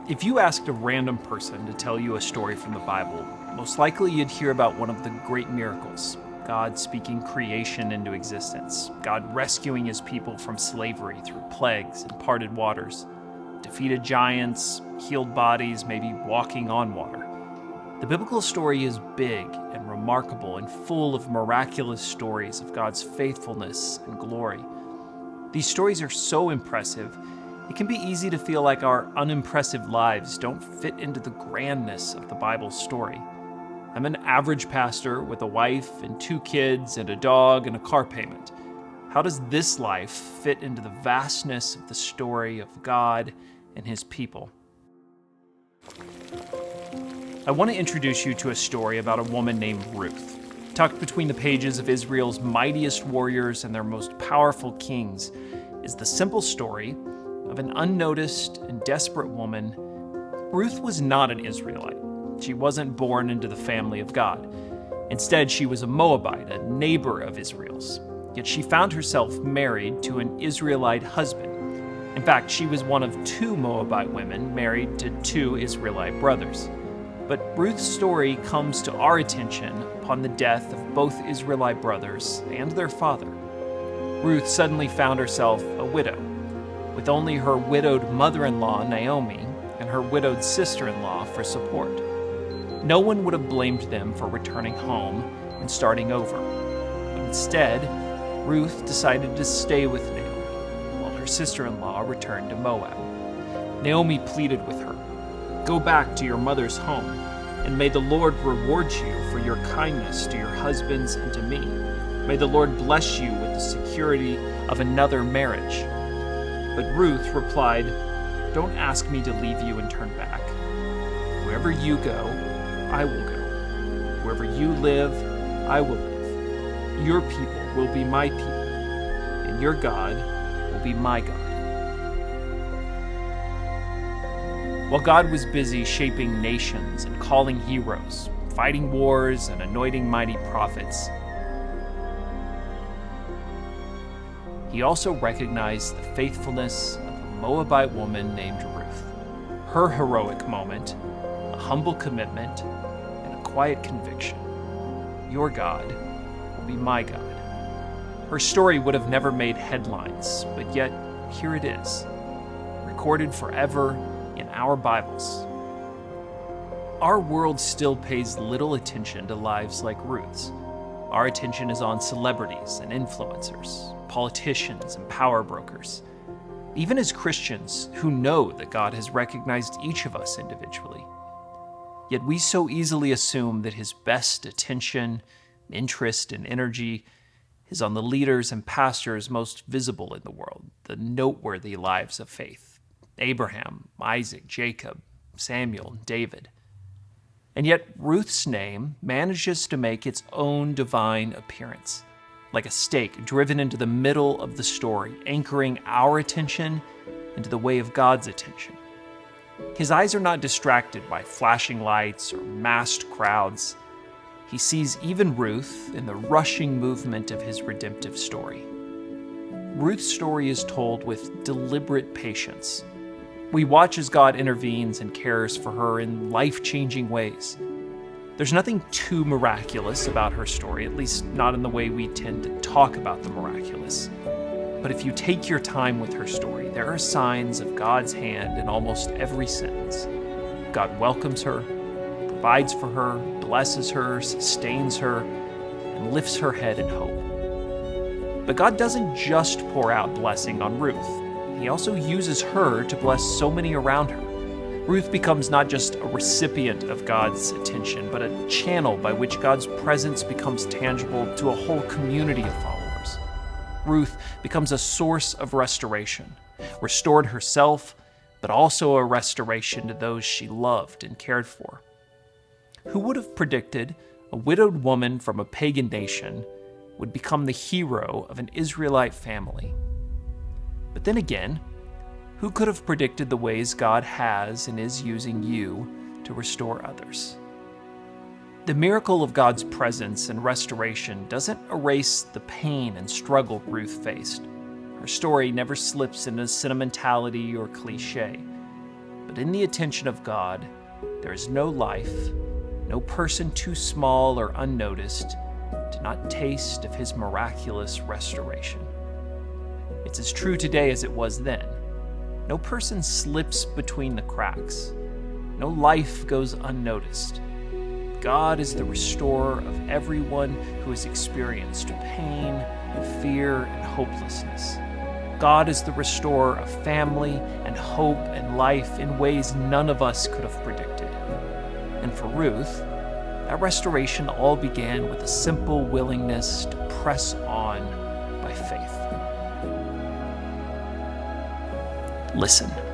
If you asked a random person to tell you a story from the Bible, most likely you'd hear about one of the great miracles, God speaking creation into existence, God rescuing his people from slavery through plagues and parted waters, defeated giants, healed bodies, maybe walking on water. The biblical story is big and remarkable and full of miraculous stories of God's faithfulness and glory. These stories are so impressive, it can be easy to feel like our unimpressive lives don't fit into the grandness of the Bible's story. I'm an average pastor with a wife and 2 kids and a dog and a car payment. How does this life fit into the vastness of the story of God and his people? I want to introduce you to a story about a woman named Ruth. Tucked between the pages of Israel's mightiest warriors and their most powerful kings is the simple story of an unnoticed and desperate woman. Ruth was not an Israelite. She wasn't born into the family of God. Instead, she was a Moabite, a neighbor of Israel's. Yet she found herself married to an Israelite husband. In fact, she was one of 2 Moabite women married to 2 Israelite brothers. But Ruth's story comes to our attention upon the death of both Israelite brothers and their father. Ruth suddenly found herself a widow, with only her widowed mother-in-law, Naomi, and her widowed sister-in-law for support. No one would have blamed them for returning home and starting over. But instead, Ruth decided to stay with Naomi, while her sister-in-law returned to Moab. Naomi pleaded with her, "Go back to your mother's home, and may the Lord reward you for your kindness to your husbands and to me. May the Lord bless you with the security of another marriage." But Ruth replied, "Don't ask me to leave you and turn back. Wherever you go, I will go. Wherever you live, I will live. Your people will be my people, and your God will be my God." While God was busy shaping nations and calling heroes, fighting wars and anointing mighty prophets, he also recognized the faithfulness of a Moabite woman named Ruth. Her heroic moment, a humble commitment, and a quiet conviction: your God will be my God. Her story would have never made headlines, but yet here it is, recorded forever in our Bibles. Our world still pays little attention to lives like Ruth's. Our attention is on celebrities and influencers, politicians and power brokers. Even as Christians who know that God has recognized each of us individually. Yet we so easily assume that his best attention, interest, and energy is on the leaders and pastors most visible in the world, the noteworthy lives of faith: Abraham, Isaac, Jacob, Samuel, David. And yet Ruth's name manages to make its own divine appearance, like a stake driven into the middle of the story, anchoring our attention into the way of God's attention. His eyes are not distracted by flashing lights or massed crowds. He sees even Ruth in the rushing movement of his redemptive story. Ruth's story is told with deliberate patience. We watch as God intervenes and cares for her in life-changing ways. There's nothing too miraculous about her story, at least not in the way we tend to talk about the miraculous. But if you take your time with her story, there are signs of God's hand in almost every sentence. God welcomes her, provides for her, blesses her, sustains her, and lifts her head in hope. But God doesn't just pour out blessing on Ruth. He also uses her to bless so many around her. Ruth becomes not just a recipient of God's attention, but a channel by which God's presence becomes tangible to a whole community of followers. Ruth becomes a source of restoration, restored herself, but also a restoration to those she loved and cared for. Who would have predicted a widowed woman from a pagan nation would become the hero of an Israelite family? But then again, who could have predicted the ways God has and is using you to restore others? The miracle of God's presence and restoration doesn't erase the pain and struggle Ruth faced. Her story never slips into sentimentality or cliche. But in the attention of God, there is no life, no person too small or unnoticed to not taste of his miraculous restoration. It's as true today as it was then. No person slips between the cracks. No life goes unnoticed. God is the restorer of everyone who has experienced pain, fear, and hopelessness. God is the restorer of family and hope and life in ways none of us could have predicted. And for Ruth, that restoration all began with a simple willingness to press on by faith. Listen.